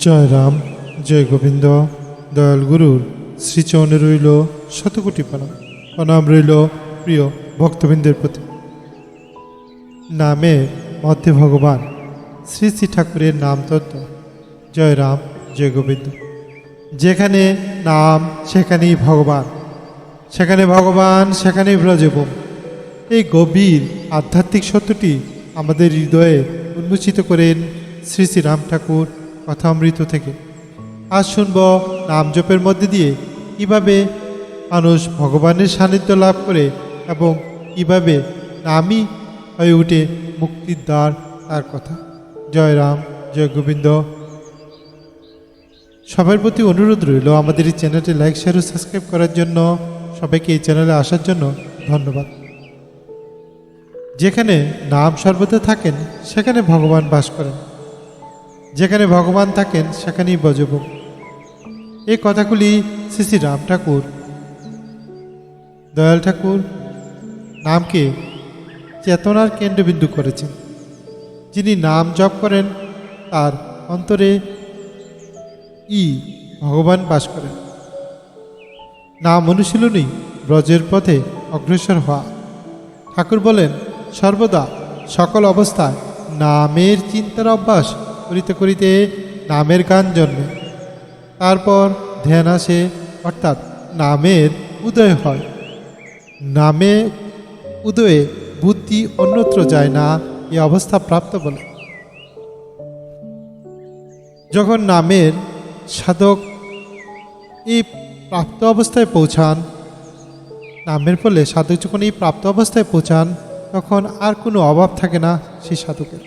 জয় রাম, জয় গোবিন্দ। দয়াল গুরুর শ্রীচরণে রইল শতকোটি প্রণাম। প্রণাম রইল প্রিয় ভক্তবৃন্দের প্রতি। নামে মধ্যে ভগবান, শ্রী শ্রী ঠাকুরের নাম তত্ত্ব। জয় রাম, জয় গোবিন্দ। যেখানে নাম সেখানেই ভগবান, সেখানে ভগবান সেখানেই ব্রজভূম। এই গভীর আধ্যাত্মিক সত্যটি আমাদের হৃদয়ে উন্মোচিত করেন শ্রী শ্রী রাম ঠাকুর কথামৃত থেকে। আজ শুনব নাম জপের মধ্যে দিয়ে কীভাবে মানুষ ভগবানের সান্নিধ্য লাভ করে এবং কীভাবে নামই হয়ে উঠে মুক্তির দ্বার, তার কথা। জয় রাম, জয় গোবিন্দ। সবার প্রতি অনুরোধ রইল আমাদের এই চ্যানেলটি লাইক, শেয়ার ও সাবস্ক্রাইব করার জন্য। সবাইকে এই চ্যানেলে আসার জন্য ধন্যবাদ। যেখানে নাম সর্বদা থাকেন সেখানে ভগবান বাস করেন, যেখানে ভগবান থাকেন সেখানেই ব্রজভূম। এই কথাগুলি শ্রী শ্রী রাম ঠাকুর, দয়াল ঠাকুর নামকে চেতনার কেন্দ্রবিন্দু করেছেন। যিনি নাম জপ করেন তার অন্তরে ভগবান বাস করেন। নাম অনুশীলনই ব্রজের পথে অগ্রসর হওয়া। ঠাকুর বলেন, সর্বদা সকল অবস্থায় নামের চিন্তার অভ্যাস করিতে করিতে নামের গান জন্মে। তারপর ধ্যান আসে, অর্থাৎ নামের উদয় হয়। নামে উদয়ে বুদ্ধি অন্যত্র যায় না, এই অবস্থা প্রাপ্ত বলে। যখন নামের সাধক এই প্রাপ্ত অবস্থায় পৌঁছান, নামের ফলে সাধক যখন এই প্রাপ্ত অবস্থায় পৌঁছান, তখন আর কোনো অভাব থাকে না সেই সাধকের।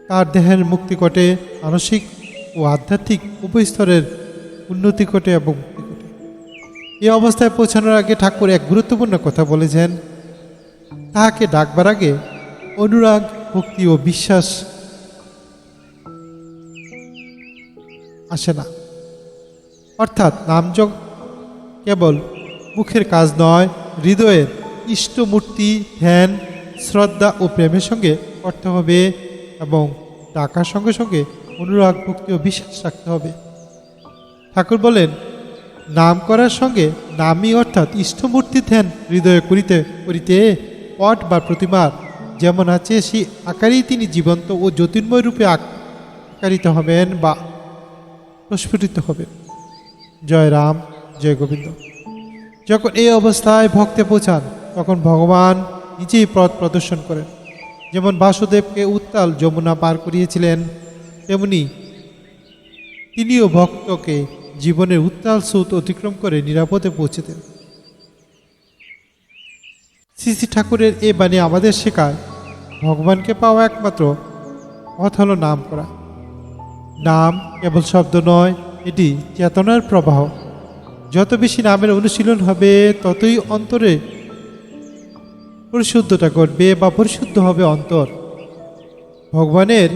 তার দেহের মুক্তি ঘটে, মানসিক ও আধ্যাত্মিক উভয় স্তরের উন্নতি ঘটে এবং মুক্তি ঘটে। এই অবস্থায় পৌঁছানোর আগে ঠাকুর এক গুরুত্বপূর্ণ কথা বলেছেন। তাহাকে ডাকবার আগে অনুরাগ, ভক্তি ও বিশ্বাস আসে না। অর্থাৎ নামযজ্ঞ কেবল মুখের কাজ নয়, হৃদয়ের ইষ্টমূর্তি ধ্যান, শ্রদ্ধা ও প্রেমের সঙ্গে করতে হবে এবং ডাকার সঙ্গে সঙ্গে অনুরাগ, ভক্তি ও বিশ্বাস রাখতে হবে। ঠাকুর বলেন, নাম করার সঙ্গে নামই অর্থাৎ ইষ্টমূর্তি ধ্যান হৃদয়ে করিতে করিতে পট বা প্রতিমার যেমন আছে সেই আকারেই তিনি জীবন্ত ও জ্যোতির্ময় রূপে আকারিত হবেন বা প্রস্ফুটিত হবেন। জয় রাম, জয় গোবিন্দ। যখন এই অবস্থায় ভক্তে পৌঁছান, তখন ভগবান নিজেই পথ প্রদর্শন করেন। যেমন বাসুদেবকে উত্তাল যমুনা পার করিয়েছিলেন, তেমনি তিনিও ভক্তকে জীবনের উত্তাল স্রোত অতিক্রম করে নিরাপদে পৌঁছে দেন। শ্রী শ্রী ঠাকুরের এ বাণী আমাদের শেখায়, ভগবানকে পাওয়া একমাত্র পথ হল নাম করা। নাম কেবল শব্দ নয়, এটি চেতনার প্রবাহ। যত বেশি নামের অনুশীলন হবে, ততই অন্তরে পরিশুদ্ধতা ঘটবে বা পরিশুদ্ধ হবে অন্তর। ভগবানের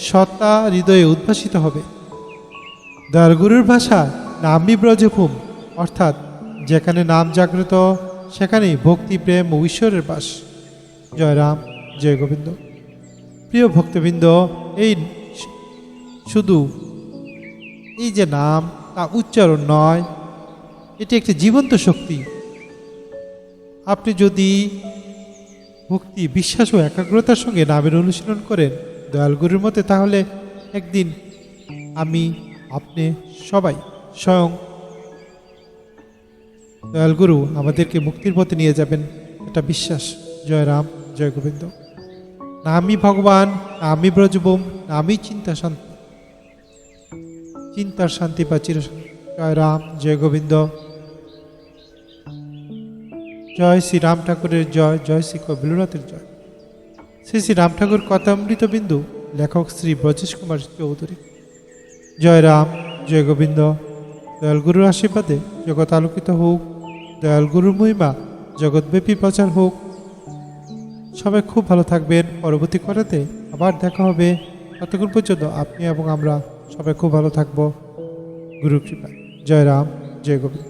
সত্তা হৃদয়ে উদ্ভাসিত হবে। দয়ালগুরুর ভাষা নামই ব্রজভূম, অর্থাৎ যেখানে নাম জাগ্রত সেখানেই ভক্তি, প্রেম ও ঈশ্বরের বাস। জয় রাম, জয় গোবিন্দ। প্রিয় ভক্তবৃন্দ, এই শুধু এই যে নাম, তা উচ্চারণ নয়, এটি একটি জীবন্ত শক্তি। আপনি যদি ভক্তি, বিশ্বাস ও একাগ্রতার সঙ্গে নামের অনুশীলন করেন দয়ালগুরুর মতে, তাহলে একদিন আমি, আপনি সবাই স্বয়ং দয়ালগুরু আমাদেরকে মুক্তির পথে নিয়ে যাবেন, এটা বিশ্বাস। জয় রাম, জয় গোবিন্দ। নামই ভগবান, নামই ব্রজভূম, নামই চিন্তার শান্তি বা চিরশান্তি। জয় রাম, জয় গোবিন্দ। জয় শ্রী রাম ঠাকুরের জয়, জয় শ্রী কবিলনাথের জয়। শ্রী শ্রী রাম ঠাকুর কথামৃত বিন্দু, লেখক শ্রী ব্রজেশ কুমার চৌধুরী। জয় রাম, জয় গোবিন্দ। দয়ালগুরুর আশীর্বাদে জগৎ আলোকিত হোক, দয়ালগুরুর মহিমা জগৎব্যাপী প্রচার হোক। সবাই খুব ভালো থাকবেন। পরবর্তী করাতে আবার দেখা হবে। ততক্ষণ পর্যন্ত আপনি এবং আমরা সবাই খুব ভালো থাকবো, গুরু কৃপায়। জয় রাম, জয় গোবিন্দ।